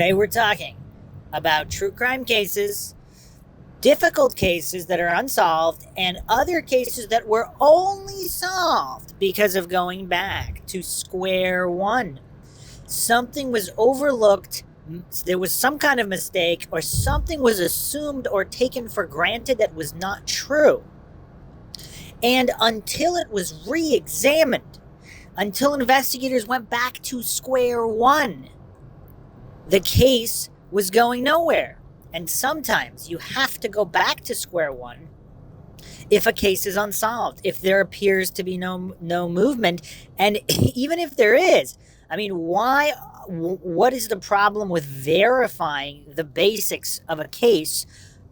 Today we're talking about true crime cases, difficult cases that are unsolved, and other cases that were only solved because of going back to square one. Something was overlooked, there was some kind of mistake, or something was assumed or taken for granted that was not true. And until it was re-examined, until investigators went back to square one, the case was going nowhere. And sometimes you have to go back to square one if a case is unsolved, if there appears to be no movement. And even if there is, I mean, what is the problem with verifying the basics of a case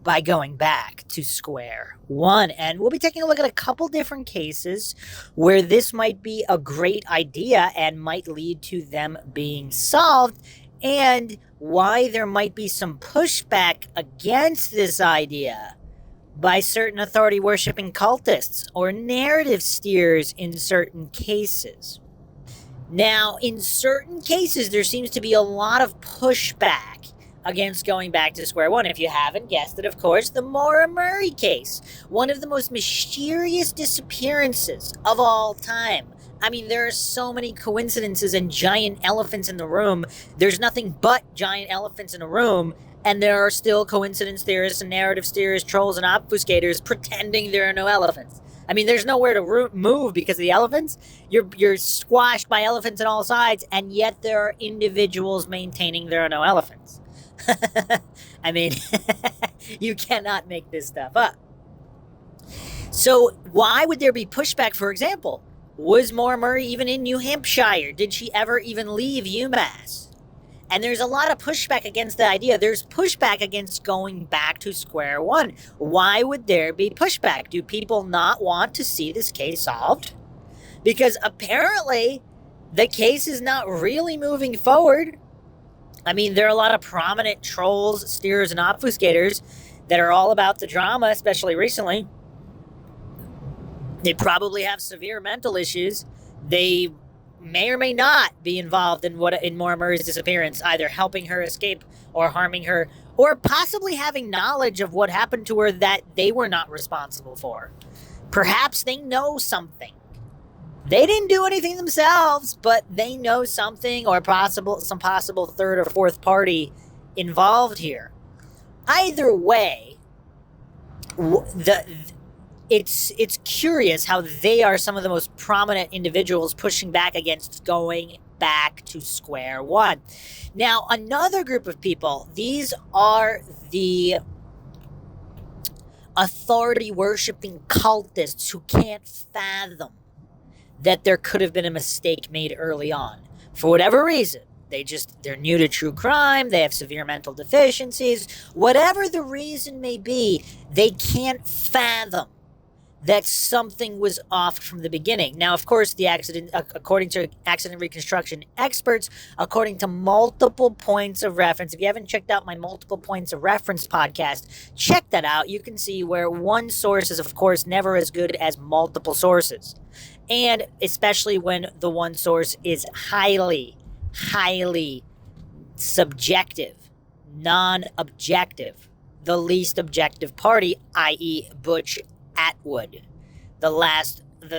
by going back to square one? And we'll be taking a look at a couple different cases where this might be a great idea and might lead to them being solved, and why there might be some pushback against this idea by certain authority-worshipping cultists or narrative steers in certain cases. Now, in certain cases, there seems to be a lot of pushback against going back to square one. If you haven't guessed it, of course, the Maura Murray case, one of the most mysterious disappearances of all time. I mean, there are so many coincidences and giant elephants in the room. There's nothing but giant elephants in a room, and there are still coincidence theorists and narrative steers, trolls, and obfuscators pretending there are no elephants. I mean, there's nowhere to move because of the elephants. You're squashed by elephants on all sides, and yet there are individuals maintaining there are no elephants. I mean, you cannot make this stuff up. So why would there be pushback? For example, was Maura Murray even in New Hampshire? Did she ever even leave UMass? And there's a lot of pushback against the idea. There's pushback against going back to square one. Why would there be pushback? Do people not want to see this case solved? Because apparently the case is not really moving forward. I mean, there are a lot of prominent trolls, steers, and obfuscators that are all about the drama, especially recently. They probably have severe mental issues. They may or may not be involved in Maura Murray's disappearance, either helping her escape or harming her, or possibly having knowledge of what happened to her that they were not responsible for. Perhaps they know something. They didn't do anything themselves, but they know something, or some possible third or fourth party involved here. Either way, it's curious how they are some of the most prominent individuals pushing back against going back to square one. Now, another group of people, these are the authority-worshipping cultists who can't fathom that there could have been a mistake made early on. For whatever reason, they're new to true crime, they have severe mental deficiencies, whatever the reason may be, they can't fathom that something was off from the beginning. Now, of course, the accident, according to accident reconstruction experts, according to multiple points of reference, if you haven't checked out my multiple points of reference podcast, check that out. You can see where one source is, of course, never as good as multiple sources. And especially when the one source is highly subjective, non-objective, the least objective party, i.e. Butch Atwood,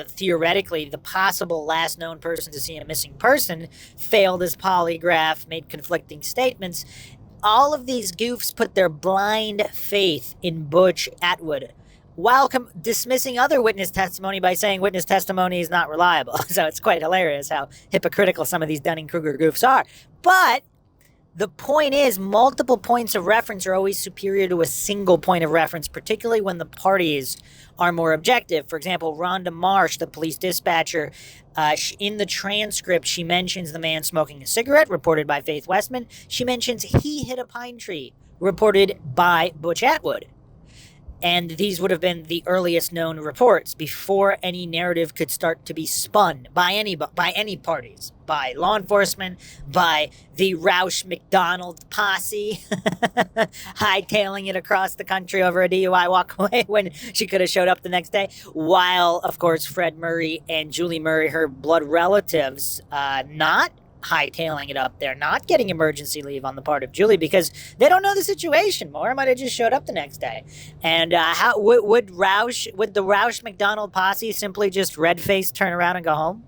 theoretically the possible last known person to see a missing person, failed his polygraph, made conflicting statements. All of these goofs put their blind faith in Butch Atwood while dismissing other witness testimony by saying witness testimony is not reliable. So it's quite hilarious how hypocritical some of these Dunning-Kruger goofs are. But the point is, multiple points of reference are always superior to a single point of reference, particularly when the parties are more objective. For example, Rhonda Marsh, the police dispatcher, in the transcript, she mentions the man smoking a cigarette, reported by Faith Westman. She mentions he hit a pine tree, reported by Butch Atwood. And these would have been the earliest known reports before any narrative could start to be spun by any parties, by law enforcement, by the Roush McDonald posse, hightailing it across the country over a DUI walkaway when she could have showed up the next day. While, of course, Fred Murray and Julie Murray, her blood relatives, not hightailing it up there, not getting emergency leave on the part of Julie because they don't know the situation. Maura might have just showed up the next day. And how would the Roush McDonald posse simply just red-faced turn around and go home?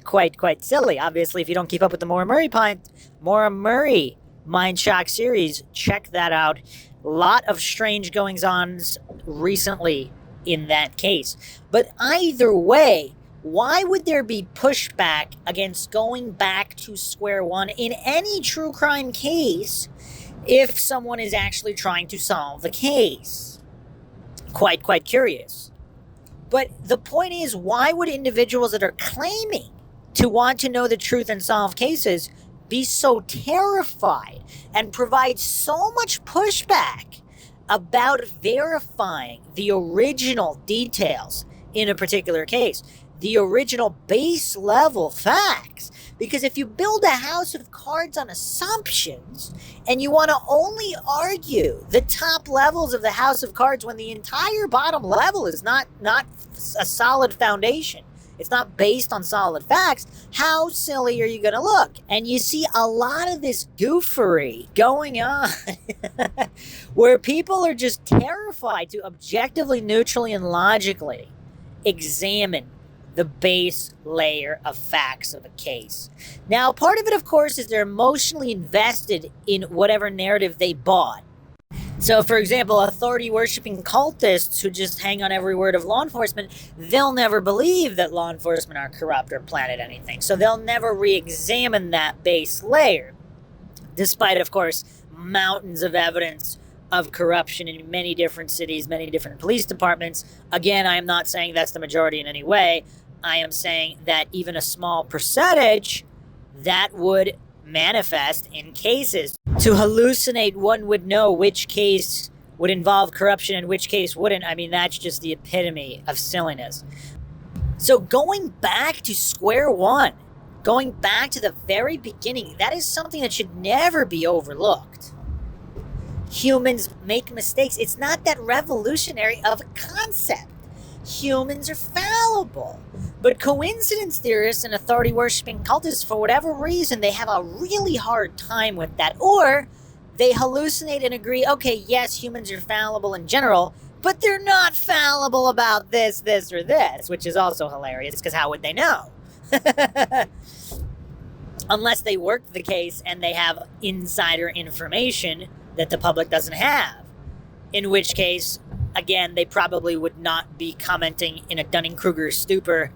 Quite silly. Obviously, if you don't keep up with the Maura Murray MINDSHOCK series, check that out. Lot of strange goings-ons recently in that case. But either way, why would there be pushback against going back to square one in any true crime case if someone is actually trying to solve the case? Quite curious. But the point is, why would individuals that are claiming to want to know the truth and solve cases be so terrified and provide so much pushback about verifying the original details in a particular case? The original base level facts. Because if you build a house of cards on assumptions and you want to only argue the top levels of the house of cards when the entire bottom level is not a solid foundation, it's not based on solid facts, how silly are you going to look? And you see a lot of this goofery going on where people are just terrified to objectively, neutrally, and logically examine the base layer of facts of a case. Now, part of it, of course, is they're emotionally invested in whatever narrative they bought. So, for example, authority-worshipping cultists who just hang on every word of law enforcement, they'll never believe that law enforcement are corrupt or planted anything. So they'll never re-examine that base layer, despite, of course, mountains of evidence of corruption in many different cities, many different police departments. Again, I am not saying that's the majority in any way. I am saying that even a small percentage, that would manifest in cases. To hallucinate, one would know which case would involve corruption and which case wouldn't. I mean, that's just the epitome of silliness. So going back to square one, going back to the very beginning, that is something that should never be overlooked. Humans make mistakes. It's not that revolutionary of a concept. Humans are fallible. But coincidence theorists and authority-worshipping cultists, for whatever reason, they have a really hard time with that. Or they hallucinate and agree, okay, yes, humans are fallible in general, but they're not fallible about this, or this, which is also hilarious, because how would they know? Unless they worked the case and they have insider information that the public doesn't have. In which case, again, they probably would not be commenting in a Dunning-Kruger stupor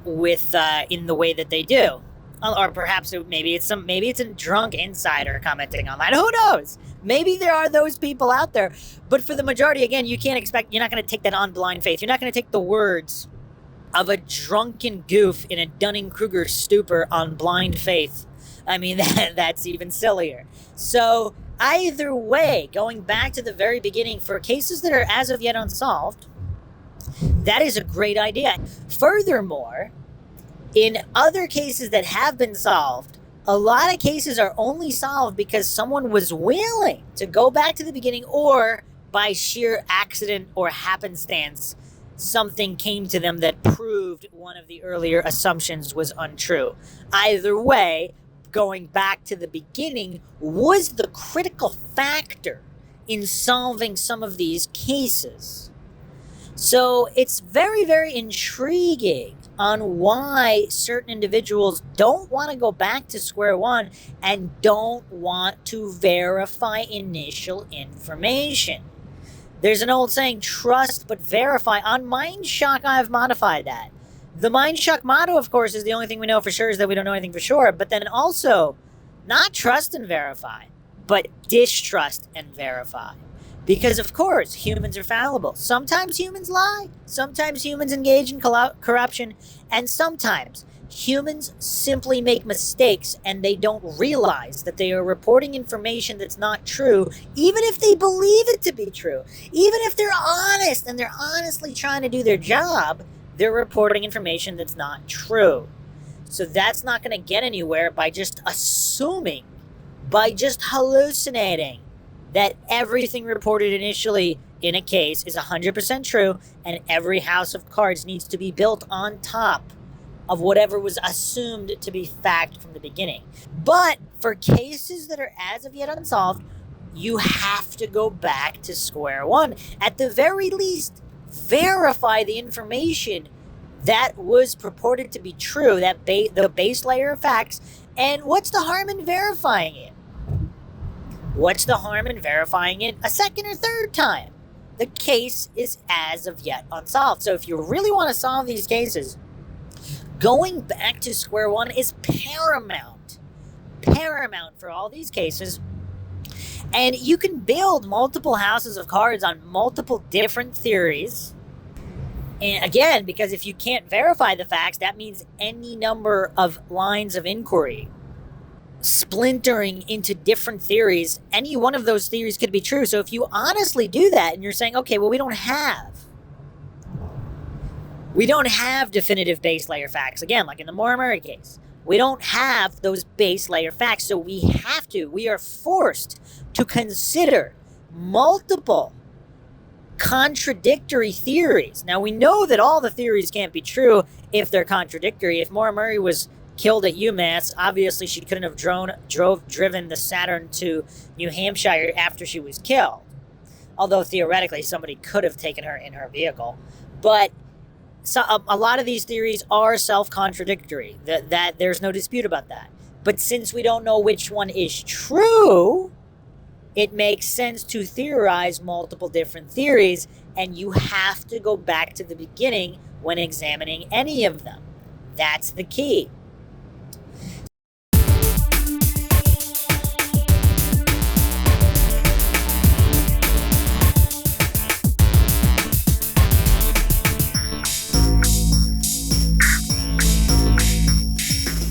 with in the way that they do. Or perhaps maybe it's a drunk insider commenting online. Who knows? Maybe there are those people out there. But for the majority, again, you're not going to take that on blind faith. You're not going to take the words of a drunken goof in a Dunning-Kruger stupor on blind faith. I mean, that's even sillier. So either way, going back to the very beginning, for cases that are as of yet unsolved, that is a great idea. Furthermore, in other cases that have been solved, a lot of cases are only solved because someone was willing to go back to the beginning, or by sheer accident or happenstance, something came to them that proved one of the earlier assumptions was untrue. Either way, going back to the beginning was the critical factor in solving some of these cases. So it's very, very intriguing on why certain individuals don't want to go back to square one and don't want to verify initial information. There's an old saying, trust but verify. On MINDSHOCK, I've modified that. The MINDSHOCK motto, of course, is the only thing we know for sure is that we don't know anything for sure. But then also, not trust and verify, but distrust and verify. Because, of course, humans are fallible. Sometimes humans lie. Sometimes humans engage in corruption. And sometimes humans simply make mistakes and they don't realize that they are reporting information that's not true, even if they believe it to be true. Even if they're honest and they're honestly trying to do their job, they're reporting information that's not true. So that's not going to get anywhere by just assuming, by just hallucinating that everything reported initially in a case is 100% true and every house of cards needs to be built on top of whatever was assumed to be fact from the beginning. But for cases that are as of yet unsolved, you have to go back to square one. At the very least, verify the information that was purported to be true, that the base layer of facts. And what's the harm in verifying it? What's the harm in verifying it a second or third time? The case is as of yet unsolved. So if you really want to solve these cases, going back to square one is paramount. Paramount for all these cases. And you can build multiple houses of cards on multiple different theories. And again, because if you can't verify the facts, that means any number of lines of inquiry splintering into different theories. Any one of those theories could be true. So if you honestly do that and you're saying, okay, well, we don't have definitive base layer facts. Again, like in the Maura case, we don't have those base layer facts. So we are forced to consider multiple contradictory theories. Now, we know that all the theories can't be true if they're contradictory. If Maura Murray was killed at UMass, obviously she couldn't have driven the Saturn to New Hampshire after she was killed. Although theoretically somebody could have taken her in her vehicle. But a lot of these theories are self-contradictory. That there's no dispute about that. But since we don't know which one is true, it makes sense to theorize multiple different theories, and you have to go back to the beginning when examining any of them. That's the key.